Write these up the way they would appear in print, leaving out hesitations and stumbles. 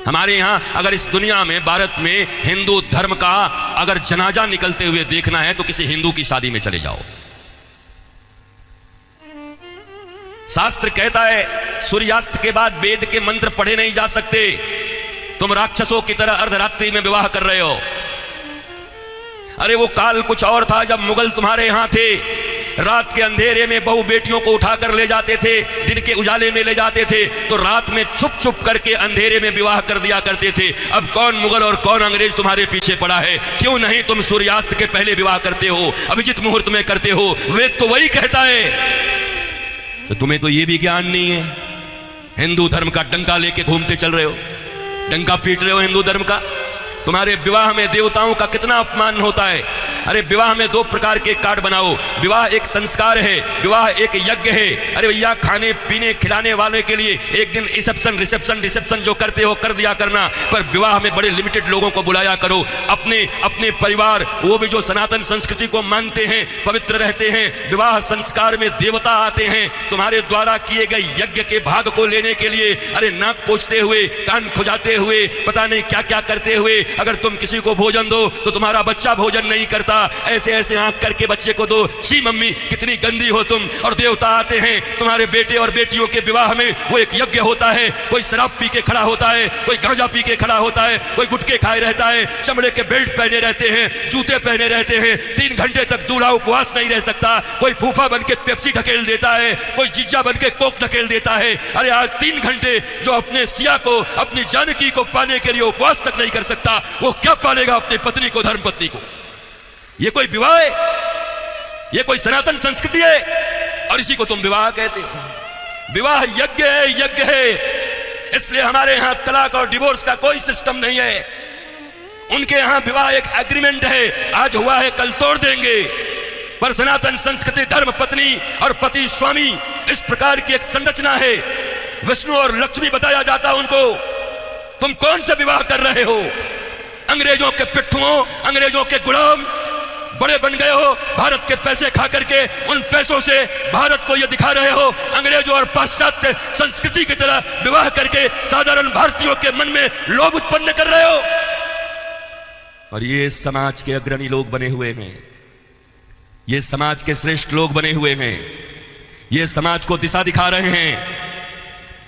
हमारे यहां अगर इस दुनिया में, भारत में हिंदू धर्म का अगर जनाजा निकलते हुए देखना है तो किसी हिंदू की शादी में चले जाओ। शास्त्र कहता है सूर्यास्त के बाद वेद के मंत्र पढ़े नहीं जा सकते। तुम राक्षसों की तरह अर्धरात्रि में विवाह कर रहे हो। अरे वो काल कुछ और था जब मुगल तुम्हारे यहां थे। रात के अंधेरे में बहू बेटियों को उठाकर ले जाते थे, दिन के उजाले में ले जाते थे, तो रात में छुप छुप करके अंधेरे में विवाह कर दिया करते थे। अब कौन मुगल और कौन अंग्रेज तुम्हारे पीछे पड़ा है? क्यों नहीं तुम सूर्यास्त के पहले विवाह करते हो, अभिजित मुहूर्त में करते हो? वेद तो वही कहता है। तो तुम्हें तो ये भी ज्ञान नहीं है। हिंदू धर्म का डंका लेके घूमते चल रहे हो, डंका पीट रहे हो हिंदू धर्म का। तुम्हारे विवाह में देवताओं का कितना अपमान होता है। अरे विवाह में 2 प्रकार के कार्ड बनाओ। विवाह एक संस्कार है, विवाह एक यज्ञ है। अरे भैया खाने पीने खिलाने वाले के लिए एक दिन रिसेप्शन जो करते हो कर दिया करना, पर विवाह में बड़े लिमिटेड लोगों को बुलाया करो। अपने परिवार, वो भी जो सनातन संस्कृति को मानते हैं, पवित्र रहते हैं। विवाह संस्कार में देवता आते हैं तुम्हारे द्वारा किए गए यज्ञ के भाग को लेने के लिए। अरे नाक पोंछते हुए, कान खुजाते हुए, पता नहीं क्या क्या करते हुए अगर तुम किसी को भोजन दो तो तुम्हारा बच्चा भोजन नहीं करता। ऐसे ऐसे आंख करके बच्चे को दो, छी मम्मी कितनी गंदी हो तुम। और देवता आते हैं तुम्हारे बेटे और बेटियों के विवाह में, वो एक यज्ञ होता है। कोई शराब पी के खड़ा होता है, कोई गांजा पी के खड़ा होता है, कोई गुटके खाए रहता है, चमड़े के बेल्ट पहने रहते हैं, जूते पहने रहते हैं। 3 घंटे तक दूल्हा उपवास नहीं रह सकता। कोई फूफा बन के पेप्सी ढकेल देता है, कोई जीजा बन के कोक ढकेल देता है। अरे आज 3 घंटे जो अपने सिया को, अपनी जानकी को पाने के लिए उपवास तक नहीं कर सकता, वो क्या पालेगा अपनी पत्नी को, धर्म पत्नी को? ये कोई विवाह है? ये कोई सनातन संस्कृति है? और इसी को तुम विवाह कहते हो। विवाह यज्ञ है, यज्ञ है। इसलिए हमारे यहां तलाक और डिवोर्स का कोई सिस्टम नहीं है। उनके यहां विवाह एक एग्रीमेंट है, आज हुआ है कल तोड़ देंगे। पर सनातन संस्कृति धर्म पत्नी और पति स्वामी, इस प्रकार की एक संरचना है। विष्णु और लक्ष्मी बताया जाता उनको। तुम कौन सा विवाह कर रहे हो? अंग्रेजों के पिट्ठुओं, अंग्रेजों के गुलाम बड़े बन गए हो। भारत के पैसे खा करके उन पैसों से भारत को यह दिखा रहे हो अंग्रेजों और पाश्चात्य संस्कृति की तरह विवाह करके साधारण भारतीयों के मन में लोभ उत्पन्न कर रहे हो। और ये समाज के अग्रणी लोग बने हुए हैं, ये समाज के श्रेष्ठ लोग बने हुए हैं, ये समाज को दिशा दिखा रहे हैं,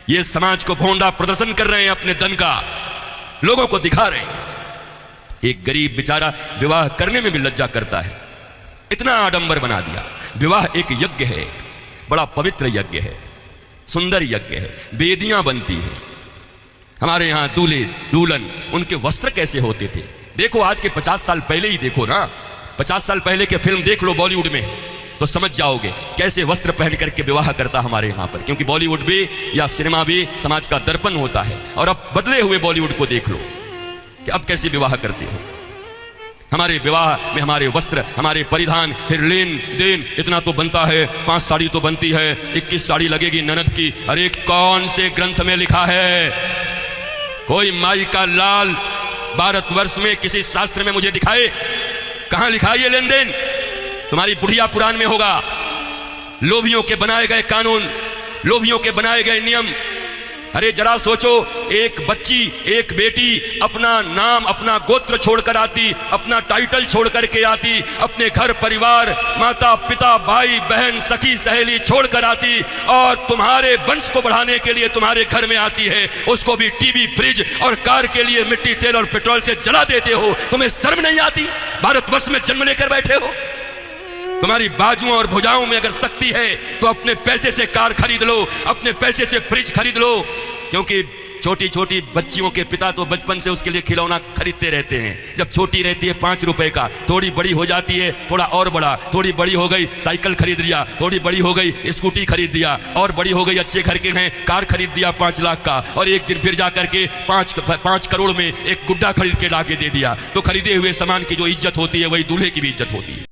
ये समाज को भोंडा प्रदर्शन कर रहे हैं, अपने धन का लोगों को दिखा रहे हैं। एक गरीब बेचारा विवाह करने में भी लज्जा करता है, इतना आडंबर बना दिया। विवाह एक यज्ञ है, बड़ा पवित्र यज्ञ है, सुंदर यज्ञ है, वेदियां बनती हैं। हमारे यहां दूल्हे दुल्हन, उनके वस्त्र कैसे होते थे देखो। आज के 50 साल पहले ही देखो ना, 50 साल पहले के फिल्म देख लो बॉलीवुड में, तो समझ जाओगे कैसे वस्त्र पहन करके विवाह करता हमारे यहां पर। क्योंकि बॉलीवुड भी या सिनेमा भी समाज का दर्पण होता है। और अब बदले हुए बॉलीवुड को देख लो कि अब कैसे विवाह करते हो। हमारे विवाह में हमारे वस्त्र, हमारे परिधान, फिर लेन देन इतना तो बनता है। 5 साड़ी तो बनती है, 21 साड़ी लगेगी ननद की। अरे कौन से ग्रंथ में लिखा है? कोई माई का लाल भारतवर्ष में किसी शास्त्र में मुझे दिखाए, कहां लिखा है ये लेन देन? तुम्हारी बुढ़िया पुराण में होगा। लोभियों के बनाए गए कानून, लोभियों के बनाए गए नियम। अरे जरा सोचो, एक बच्ची, एक बेटी अपना नाम, अपना गोत्र छोड़कर आती, अपना टाइटल छोड़ करके आती, अपने घर परिवार, माता पिता भाई बहन सखी सहेली छोड़कर आती, और तुम्हारे वंश को बढ़ाने के लिए तुम्हारे घर में आती है। उसको भी टीवी, फ्रिज और कार के लिए मिट्टी, तेल और पेट्रोल से जला देते हो। तुम्हें शर्म नहीं आती? भारतवर्ष में जन्म लेकर बैठे हो। तुम्हारी बाजुओं और भुजाओं में अगर शक्ति है तो अपने पैसे से कार खरीद लो, अपने पैसे से फ्रिज खरीद लो। क्योंकि छोटी छोटी बच्चियों के पिता तो बचपन से उसके लिए खिलौना खरीदते रहते हैं। जब छोटी रहती है 5 रुपए का, थोड़ी बड़ी हो जाती है थोड़ा और बड़ा, थोड़ी बड़ी हो गई साइकिल खरीद लिया, थोड़ी बड़ी हो गई स्कूटी खरीद दिया, और बड़ी हो गई अच्छे घर के हैं कार खरीद दिया 5 लाख का, और एक दिन फिर जा करके 5 करोड़ में एक गुड्डा खरीद के ला के दे दिया। तो खरीदे हुए सामान की जो इज्जत होती है वही दूल्हे की भी इज्जत होती है।